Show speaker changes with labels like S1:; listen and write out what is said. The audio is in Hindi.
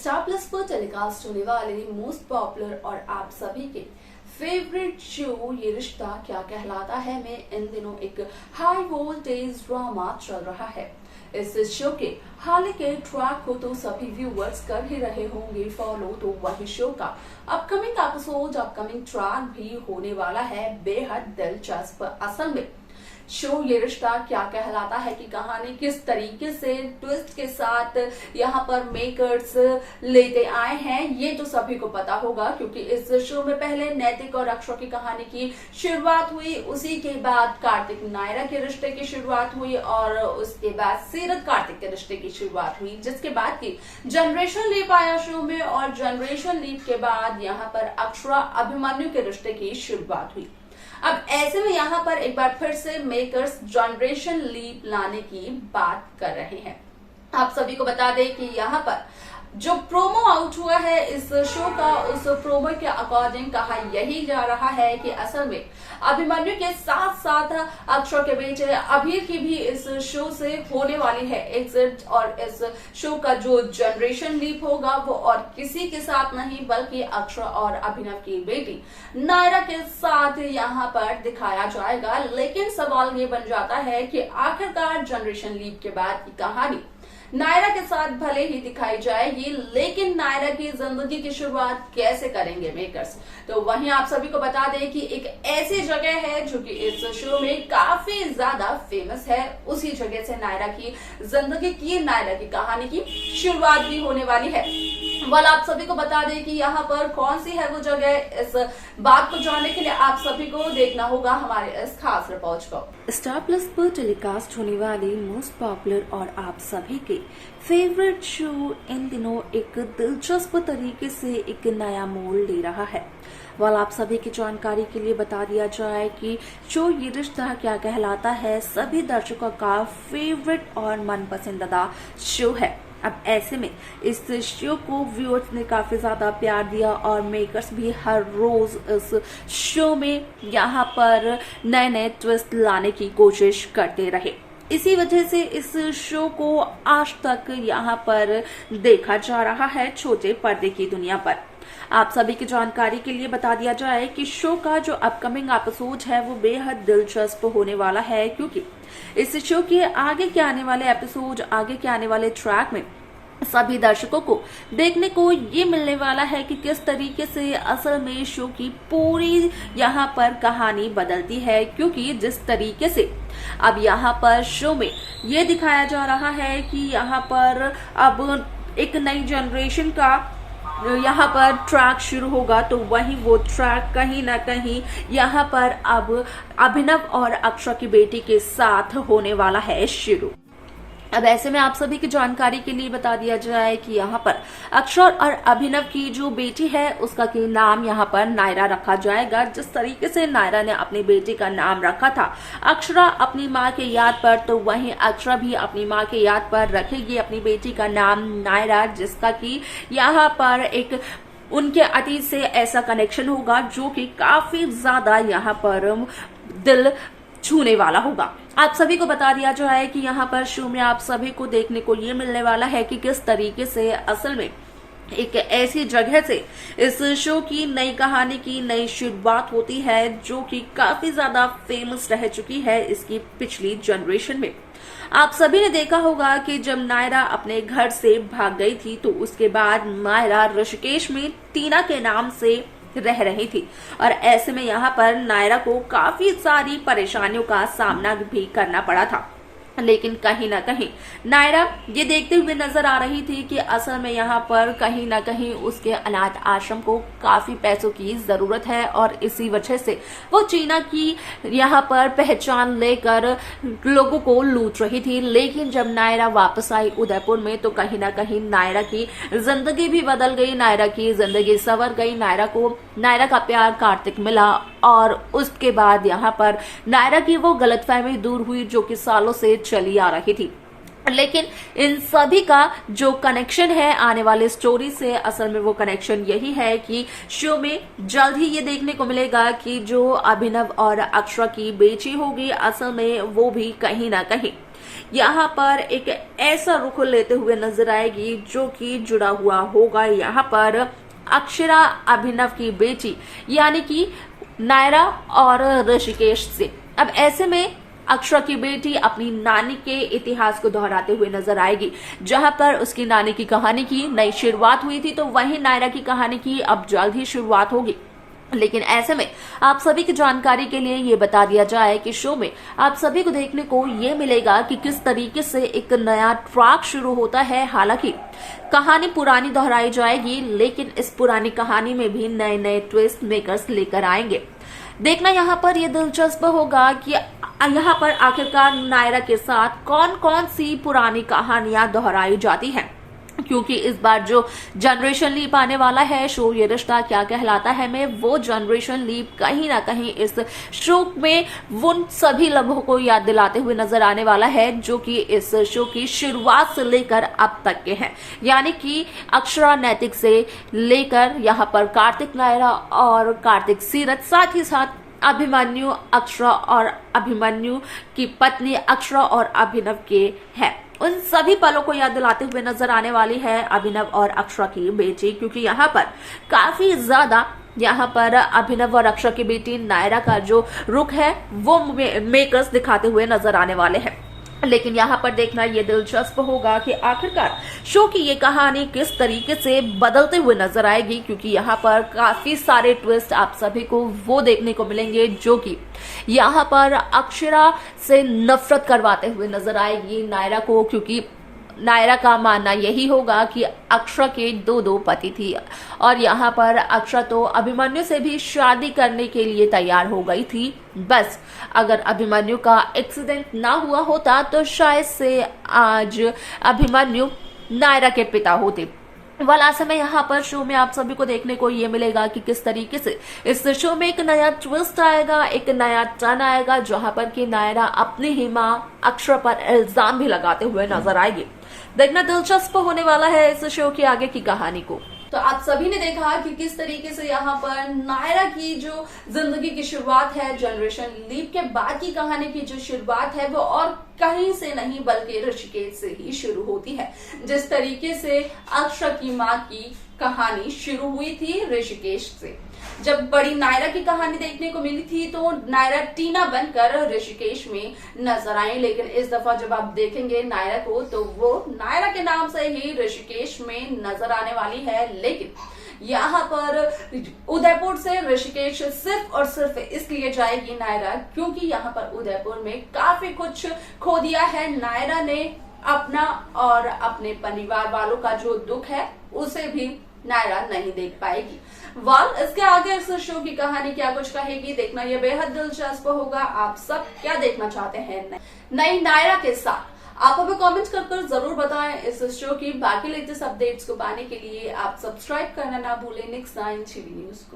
S1: स्टार प्लस पर टेलीकास्ट होने वाले मोस्ट पॉपुलर और आप सभी के फेवरेट शो ये रिश्ता क्या कहलाता है में इन दिनों एक हाई वोल्टेज ड्रामा चल रहा है। इस शो के हाल के ट्रैक को तो सभी व्यूअर्स कर ही रहे होंगे फॉलो, तो वही शो का अपकमिंग एपिसोड अपकमिंग ट्रैक भी होने वाला है बेहद दिलचस्प। असल में शो ये रिश्ता क्या कहलाता है कि कहानी किस तरीके से ट्विस्ट के साथ यहाँ पर मेकर्स लेते आए हैं ये तो सभी को पता होगा, क्योंकि इस शो में पहले नैतिक और अक्षरा की कहानी की शुरुआत हुई, उसी के बाद कार्तिक नायरा के रिश्ते की शुरुआत हुई और उसके बाद सीरत कार्तिक के रिश्ते की शुरुआत हुई, जिसके बाद की जनरेशन लीप आया शो में और जनरेशन लीप के बाद यहाँ पर अक्षरा अभिमन्यु के रिश्ते की शुरुआत हुई। अब ऐसे में यहाँ पर एक बार फिर से मेकर्स जनरेशन लीप लाने की बात कर रहे हैं। आप सभी को बता दें कि यहाँ पर जो प्रोमो आउट हुआ है इस शो का, उस प्रोमो के अकॉर्डिंग कहा यही जा रहा है कि असल में अभिमन्यु के साथ साथ अक्षरा के बेटे अभीर की भी इस शो से होने वाली है एग्जिट, और इस शो का जो जनरेशन लीप होगा वो और किसी के साथ नहीं बल्कि अक्षरा और अभिनव की बेटी नायरा के साथ यहाँ पर दिखाया जाएगा। लेकिन सवाल ये बन जाता है कि आखिरकार जनरेशन लीप के बाद की कहानी नायरा के साथ भले ही दिखाई जाएगी, लेकिन नायरा की जिंदगी की शुरुआत कैसे करेंगे मेकर्स। तो वहीं आप सभी को बता दें कि एक ऐसी जगह है जो कि इस शो में काफी ज्यादा फेमस है, उसी जगह से नायरा की जिंदगी की, नायरा की कहानी की शुरुआत भी होने वाली है। वाल आप सभी को बता दें कि यहाँ पर कौन सी है वो जगह, इस बात को जानने के लिए आप सभी को देखना होगा हमारे इस खास रिपोर्ट को।
S2: स्टार प्लस पर टेलीकास्ट होने वाली मोस्ट पॉपुलर और आप सभी के फेवरेट शो इन दिनों एक दिलचस्प तरीके से एक नया मोड़ ले रहा है। वाल आप सभी की जानकारी के लिए बता दिया जाए कि शो ये रिश्ता क्या कहलाता है सभी दर्शकों का फेवरेट और मनपसंदीदा शो है। अब ऐसे में इस शो को व्यूअर्स ने काफी ज्यादा प्यार दिया और मेकर्स भी हर रोज इस शो में यहाँ पर नए नए ट्विस्ट लाने की कोशिश करते रहे। इसी वजह से इस शो को आज तक यहाँ पर देखा जा रहा है छोटे पर्दे की दुनिया पर। आप सभी की जानकारी के लिए बता दिया जाए कि शो का जो अपकमिंग एपिसोड है वो बेहद दिलचस्प होने वाला है, क्योंकि इस शो के आगे के आने वाले एपिसोड, आगे के आने वाले ट्रैक में सभी दर्शकों को देखने को ये मिलने वाला है कि किस तरीके से असल में शो की पूरी यहाँ पर कहानी बदलती है। क्योंकि जिस तरीके से अब यहाँ पर शो में ये दिखाया जा रहा है कि यहाँ पर अब एक नई जनरेशन का यहाँ पर ट्रैक शुरू होगा, तो वही वो ट्रैक कहीं ना कहीं यहाँ पर अब अभिनव और अक्षरा की बेटी के साथ होने वाला है शुरू। अब ऐसे में आप सभी की जानकारी के लिए बता दिया जाए कि यहाँ पर अक्षरा और अभिनव की जो बेटी है उसका की नाम यहाँ पर नायरा रखा जाएगा। जिस तरीके से नायरा ने अपनी बेटी का नाम रखा था अक्षरा अपनी माँ के याद पर, तो वहीं अक्षरा भी अपनी माँ के याद पर रखेगी अपनी बेटी का नाम नायरा, जिसका कि यहाँ पर एक उनके अतीत से ऐसा कनेक्शन होगा जो कि काफी ज्यादा यहाँ पर दिल छूने वाला होगा। आप सभी को बता दिया जाए कि यहाँ पर शो में आप सभी को देखने को ये मिलने वाला है कि किस तरीके से असल में एक ऐसी जगह से इस शो की नई कहानी की नई शुरुआत होती है जो कि काफी ज्यादा फेमस रह चुकी है इसकी पिछली जनरेशन में। आप सभी ने देखा होगा कि जब नायरा अपने घर से भाग गई थी तो उसके बाद नायरा ऋषिकेश में टीना के नाम से रह रही थी, और ऐसे में यहाँ पर नायरा को काफी सारी परेशानियों का सामना भी करना पड़ा था। लेकिन कहीं ना कहीं नायरा ये देखते हुए नजर आ रही थी कि असल में यहाँ पर कहीं ना कहीं उसके अनाथ आश्रम को काफी पैसों की जरूरत है, और इसी वजह से वो टीना की यहाँ पर पहचान लेकर लोगों को लूट रही थी। लेकिन जब नायरा वापस आई उदयपुर में तो कहीं ना कहीं नायरा की जिंदगी भी बदल गई, नायरा की जिंदगी संवर गई, नायरा का प्यार कार्तिक मिला, और उसके बाद यहाँ पर नायरा की वो गलतफहमी दूर हुई जो कि सालों से चली आ रही थी। लेकिन इन सभी का जो कनेक्शन है आने वाले स्टोरी से, असल में वो कनेक्शन यही है कि शो में जल्द ही ये देखने को मिलेगा कि जो अभिनव और अक्षरा की बेटी होगी असल में वो भी कहीं ना कहीं यहाँ पर एक ऐसा रुख लेते हुए नजर आएगी जो कि जुड़ा हुआ होगा यहाँ पर अक्षरा अभिनव की बेटी यानी कि नायरा और ऋषिकेश से। अब ऐसे में अक्षरा की बेटी अपनी नानी के इतिहास को दोहराते हुए नजर आएगी। जहां पर उसकी नानी की कहानी की नई शुरुआत हुई थी, तो वहीं नायरा की कहानी की अब जल्द ही शुरुआत होगी। लेकिन ऐसे में आप सभी की जानकारी के लिए ये बता दिया जाए कि शो में आप सभी को देखने को ये मिलेगा कि किस तरीके से एक नया ट्रैक शुरू होता है। हालांकि कहानी पुरानी दोहराई जाएगी, लेकिन इस पुरानी कहानी में भी नए नए ट्विस्ट मेकर्स लेकर आएंगे। देखना यहाँ पर ये दिलचस्प होगा कि यहाँ पर आखिरकार नायरा के साथ कौन कौन सी पुरानी कहानियां दोहराई जाती हैं, क्योंकि इस बार जो जनरेशन लीप आने वाला है शो ये रिश्ता क्या कहलाता है में, वो जनरेशन लीप कहीं ना कहीं इस शो में उन सभी लम्हों को याद दिलाते हुए नजर आने वाला है जो कि इस शो की शुरुआत से लेकर अब तक के हैं। यानी कि अक्षरा नैतिक से लेकर यहाँ पर कार्तिक नायरा और कार्तिक सीरत, साथ ही साथ अभिमन्यु अक्षरा और अभिमन्यु की पत्नी अक्षरा और अभिनव के हैं। उन सभी पलों को याद दिलाते हुए नजर आने वाली है अभिनव और अक्षरा की बेटी, क्योंकि यहाँ पर काफी ज्यादा यहाँ पर अभिनव और अक्षरा की बेटी नायरा का जो रुख है वो मेकर्स दिखाते हुए नजर आने वाले हैं। लेकिन यहाँ पर देखना ये दिलचस्प होगा कि आखिरकार शो की ये कहानी किस तरीके से बदलते हुए नजर आएगी, क्योंकि यहाँ पर काफी सारे ट्विस्ट आप सभी को वो देखने को मिलेंगे जो कि यहाँ पर अक्षरा से नफरत करवाते हुए नजर आएगी नायरा को, क्योंकि नायरा का मानना यही होगा कि अक्षरा के दो पति थी और यहाँ पर अक्षरा तो अभिमन्यु से भी शादी करने के लिए तैयार हो गई थी। बस अगर अभिमन्यु का एक्सीडेंट ना हुआ होता तो शायद से आज अभिमन्यु नायरा के पिता होते। वाला समय यहाँ पर शो में आप सभी को देखने को ये मिलेगा कि किस तरीके से इस शो में एक नया ट्विस्ट आएगा, एक नया टर्न आएगा, जहां पर कि नायरा अपनी ही माँ अक्षरा पर इल्जाम भी लगाते हुए नजर आएगी। देखना दिलचस्प होने वाला है इस शो की आगे की कहानी को।
S1: तो आप सभी ने देखा कि किस तरीके से यहाँ पर नायरा की जो जिंदगी की शुरुआत है, जनरेशन लीप के बाद की कहानी की जो शुरुआत है वो और कहीं से नहीं बल्कि ऋषिकेश से ही शुरू होती है। जिस तरीके से अक्षरा की माँ की कहानी शुरू हुई थी ऋषिकेश से, जब बड़ी नायरा की कहानी देखने को मिली थी तो नायरा टीना बनकर ऋषिकेश में नजर आई, लेकिन इस दफा जब आप देखेंगे नायरा को तो वो नायरा के नाम से ही ऋषिकेश में नजर आने वाली है। लेकिन यहाँ पर उदयपुर से ऋषिकेश सिर्फ और सिर्फ इसलिए जाएगी नायरा क्योंकि यहाँ पर उदयपुर में काफी कुछ खो दिया है। नायरा ने अपना और अपने परिवार वालों का जो दुख है उसे भी नायरा नहीं देख पाएगी। इसके आगे इस शो की कहानी क्या कुछ कहेगी, देखना यह बेहद दिलचस्प होगा। आप सब क्या देखना चाहते हैं नई नायरा के साथ, आप हमें कमेंट कर जरूर बताएं। इस शो की बाकी लेटेस्ट अपडेट्स को पाने के लिए आप सब्सक्राइब करना ना भूलें नेक्स्ट 9 टीवी न्यूज को।